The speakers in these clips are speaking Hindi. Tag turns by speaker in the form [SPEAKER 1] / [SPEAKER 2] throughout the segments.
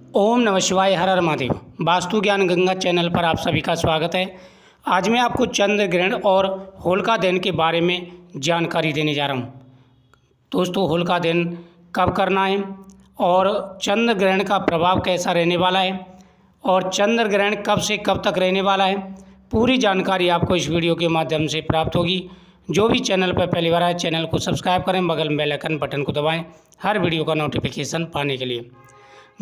[SPEAKER 1] ओम नमः शिवाय, हर हर महादेव। वास्तु ज्ञान गंगा चैनल पर आप सभी का स्वागत है। आज मैं आपको चंद्र ग्रहण और होलिका दहन के बारे में जानकारी देने जा रहा हूँ। दोस्तों, होलिका दहन कब करना है और चंद्र ग्रहण का प्रभाव कैसा रहने वाला है और चंद्र ग्रहण कब से कब तक रहने वाला है, पूरी जानकारी आपको इस वीडियो के माध्यम से प्राप्त होगी। जो भी चैनल पर पहली बार आए, चैनल को सब्सक्राइब करें, बगल में बेल आइकन बटन को दबाएं हर वीडियो का नोटिफिकेशन पाने के लिए।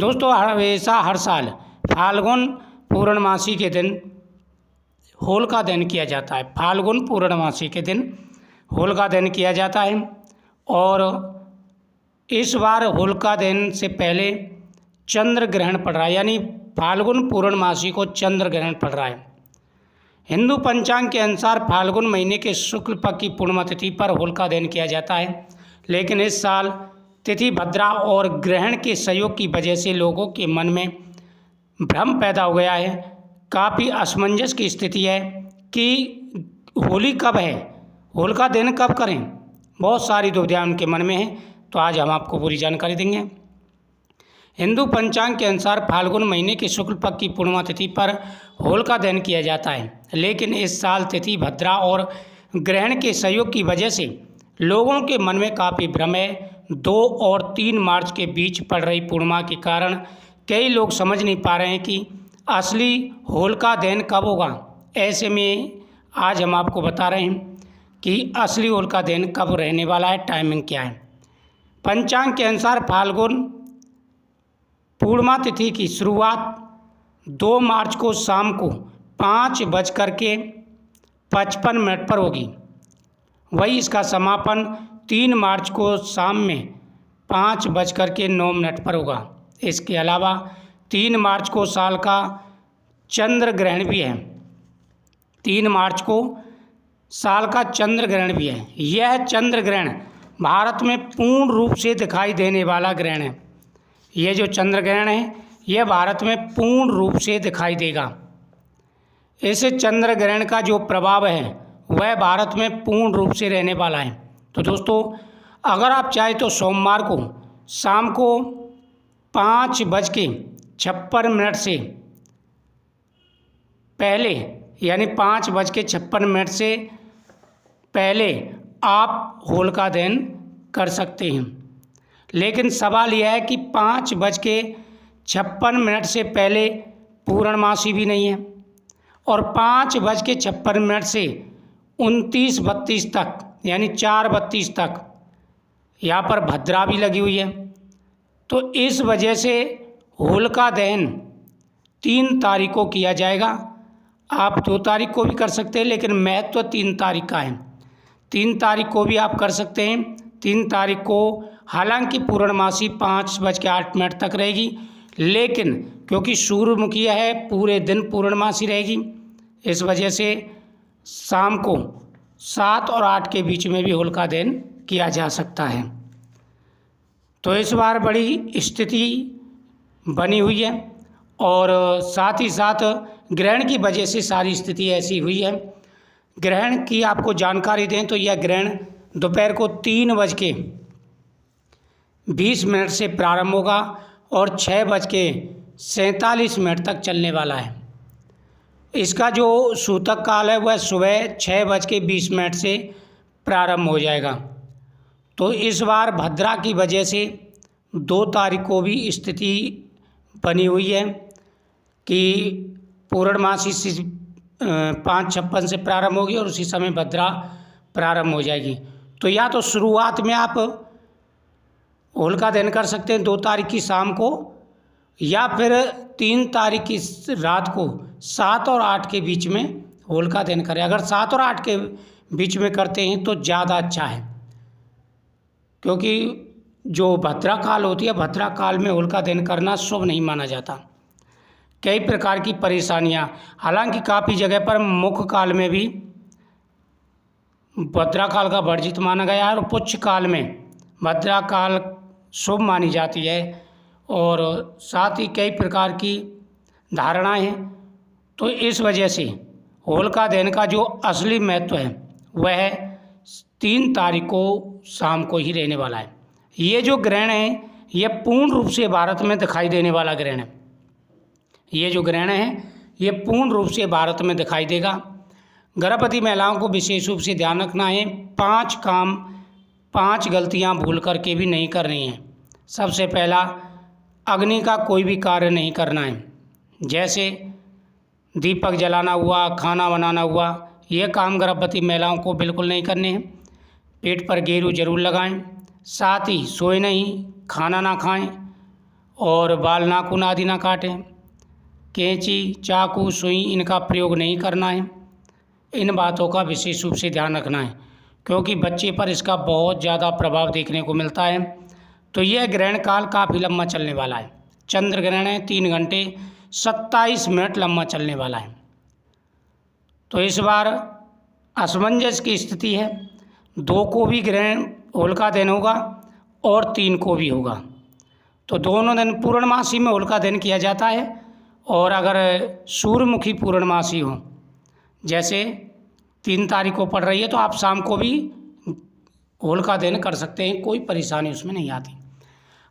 [SPEAKER 1] दोस्तों, हमेशा हर साल फाल्गुन पूर्णमासी के दिन होलिका दहन किया जाता है। फाल्गुन पूर्णमासी के दिन होलिका दहन किया जाता है और इस बार होलिका दहन से पहले चंद्र ग्रहण पड़ रहा है, यानी फाल्गुन पूर्णमासी को चंद्र ग्रहण पड़ रहा है। हिंदू पंचांग के अनुसार फाल्गुन महीने के शुक्ल पक्ष की पूर्णिमा तिथि पर होलिका दहन किया जाता है, लेकिन इस साल तिथि भद्रा और ग्रहण के सहयोग की वजह से लोगों के मन में भ्रम पैदा हो गया है। काफ़ी असमंजस की स्थिति है कि होली कब है, होलिका दहन कब करें। बहुत सारी दुविधाएं उनके मन में है, तो आज हम आपको पूरी जानकारी देंगे। हिंदू पंचांग के अनुसार फाल्गुन महीने के शुक्ल पक्ष की पूर्णिमा तिथि पर होलिका दहन किया जाता है, लेकिन इस साल तिथि भद्रा और ग्रहण के सहयोग की वजह से लोगों के मन में काफ़ी भ्रम है। 2 और 3 मार्च के बीच पड़ रही पूर्णिमा के कारण कई लोग समझ नहीं पा रहे हैं कि असली होलिका दहन कब होगा। ऐसे में आज हम आपको बता रहे हैं कि असली होलिका दहन कब रहने वाला है, टाइमिंग क्या है। पंचांग के अनुसार फाल्गुन पूर्णिमा तिथि की शुरुआत 2 मार्च को शाम को 5:55 पर होगी। वही इसका समापन 3 मार्च को शाम में 5:09 पर होगा। इसके अलावा 3 मार्च को साल का चंद्र ग्रहण भी है। 3 मार्च को साल का चंद्र ग्रहण भी है। यह चंद्र ग्रहण भारत में पूर्ण रूप से दिखाई देने वाला ग्रहण है। यह जो चंद्र ग्रहण है, यह भारत में पूर्ण रूप से दिखाई देगा। इस चंद्र ग्रहण का जो प्रभाव है वह भारत में पूर्ण रूप से रहने वाला है। तो दोस्तों, अगर आप चाहें तो सोमवार को शाम को 5:56 से पहले, यानी 5:56 से पहले आप होलिका दहन कर सकते हैं। लेकिन सवाल यह है कि 5:56 से पहले पूर्णमासी भी नहीं है और 5:56 से 29:32 तक, यानी 4:32 तक यहाँ पर भद्रा भी लगी हुई है। तो इस वजह से होलिका दहन 3 तारीख को किया जाएगा। आप 2 तारीख को भी कर सकते हैं, लेकिन महत्व 3 तारीख का है। 3 तारीख को भी आप कर सकते हैं। 3 तारीख को हालांकि पूर्णमासी 5:08 तक रहेगी, लेकिन क्योंकि सूर्यमुखी है पूरे दिन पूर्णमासी रहेगी, इस वजह से शाम को 7 और 8 के बीच में भी होलिका दहन किया जा सकता है। तो इस बार बड़ी स्थिति बनी हुई है और साथ ही साथ ग्रहण की वजह से सारी स्थिति ऐसी हुई है। ग्रहण की आपको जानकारी दें तो यह ग्रहण दोपहर को 3:20 से प्रारंभ होगा और 6:47 तक चलने वाला है। इसका जो सूतक काल है वह सुबह 6:20 से प्रारंभ हो जाएगा। तो इस बार भद्रा की वजह से 2 तारीख को भी स्थिति बनी हुई है कि पूर्णमासी 5:56 से प्रारंभ होगी और उसी समय भद्रा प्रारंभ हो जाएगी। तो या तो शुरुआत में आप होलिका दहन कर सकते हैं 2 तारीख की शाम को, या फिर 3 तारीख की रात को 7 और 8 के बीच में होलिका दहन करें। अगर 7 और 8 के बीच में करते हैं तो ज़्यादा अच्छा है, क्योंकि जो भद्रा काल होती है, भद्रा काल में होलिका दहन करना शुभ नहीं माना जाता। कई प्रकार की परेशानियां, हालांकि काफ़ी जगह पर मुख्य काल में भी भद्रा काल का वर्जित माना गया है और पुच्छ काल में भद्रा काल शुभ मानी जाती है और साथ ही कई प्रकार की धारणाएं हैं। तो इस वजह से होलिका दहन का जो असली महत्व है वह 3 तारीख को शाम को ही रहने वाला है। ये जो ग्रहण है यह पूर्ण रूप से भारत में दिखाई देने वाला ग्रहण है। ये जो ग्रहण है ये पूर्ण रूप से भारत में दिखाई देगा। गर्भवती महिलाओं को विशेष रूप से ध्यान रखना है, 5 गलतियां भूल करके भी नहीं करनी है। सबसे पहला, अग्नि का कोई भी कार्य नहीं करना है, जैसे दीपक जलाना हुआ, खाना बनाना हुआ, ये काम गर्भवती महिलाओं को बिल्कुल नहीं करने हैं। पेट पर गेरू जरूर लगाएं, साथ ही सोए नहीं, खाना ना खाएं और बाल नाखून आदि ना काटें। कैंची, चाकू, सुई इनका प्रयोग नहीं करना है। इन बातों का विशेष रूप से ध्यान रखना है, क्योंकि बच्चे पर इसका बहुत ज़्यादा प्रभाव देखने को मिलता है। तो यह ग्रहण काल काफ़ी लंबा चलने वाला है। चंद्र ग्रहण है, 3 घंटे 27 मिनट लंबा चलने वाला है। तो इस बार असमंजस की स्थिति है, 2 को भी ग्रहण होलिका दहन होगा और 3 को भी होगा। तो दोनों दिन पूर्णमासी में होलिका दहन किया जाता है। और अगर सूर्यमुखी पूर्णमासी हो, जैसे 3 तारीख को पड़ रही है, तो आप शाम को भी होलिका दहन कर सकते हैं, कोई परेशानी उसमें नहीं आती।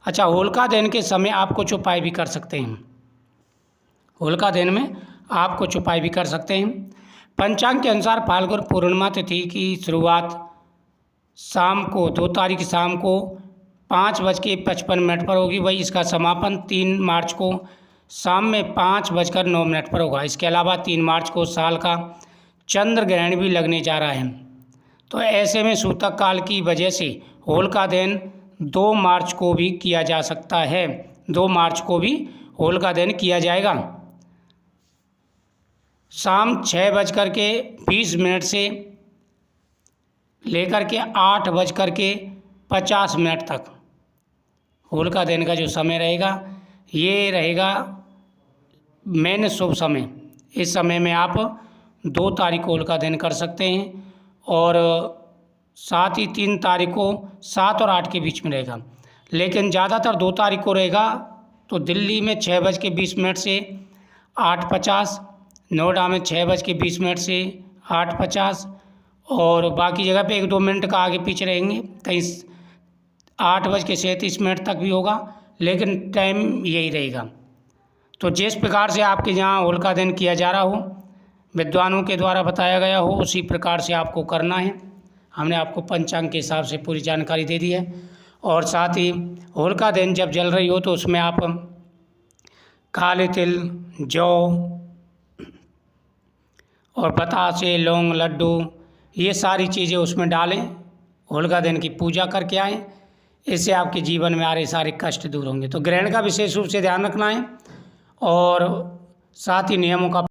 [SPEAKER 1] अच्छा, होलिका दहन के समय आप कुछ उपाय भी कर सकते हैं। होलिका दहन में आप कुछ उपाय भी कर सकते हैं। पंचांग के अनुसार फाल्गुन पूर्णिमा तिथि की शुरुआत शाम को 2 तारीख शाम को 5:55 पर होगी। वही इसका समापन 3 मार्च को शाम में 5:09 पर होगा। इसके अलावा 3 मार्च को साल का चंद्र ग्रहण भी लगने जा रहा है। तो ऐसे में सूतक काल की वजह से होलिका दहन 2 मार्च को भी किया जा सकता है। 2 मार्च को भी होलिका दहन किया जाएगा। शाम 6:20 से लेकर के 8:50 तक होलिका दहन का जो समय रहेगा, ये रहेगा मेन शुभ समय। इस समय में आप 2 तारीख को होलिका दहन कर सकते हैं और साथ ही 3 तारीख को 7 और 8 के बीच में रहेगा। लेकिन ज़्यादातर 2 तारीख को रहेगा। तो दिल्ली में 6:20 से 8:50, नोएडा में 6:20 से 8:50 और बाकी जगह पे 1-2 मिनट का आगे पीछे रहेंगे। कहीं 8:37 तक भी होगा, लेकिन टाइम यही रहेगा। तो जिस प्रकार से आपके यहाँ होलिका दहन किया जा रहा हो, विद्वानों के द्वारा बताया गया हो, उसी प्रकार से आपको करना है। हमने आपको पंचांग के हिसाब से पूरी जानकारी दे दी है। और साथ ही होलिका दहन जब जल रही हो तो उसमें आप काले तिल, जौ और बतासे, लौंग, लड्डू, ये सारी चीज़ें उसमें डालें। होलिका दहन की पूजा करके आएँ। इससे आपके जीवन में आ रहे सारे कष्ट दूर होंगे। तो ग्रहण का विशेष रूप से ध्यान रखना है और साथ ही नियमों का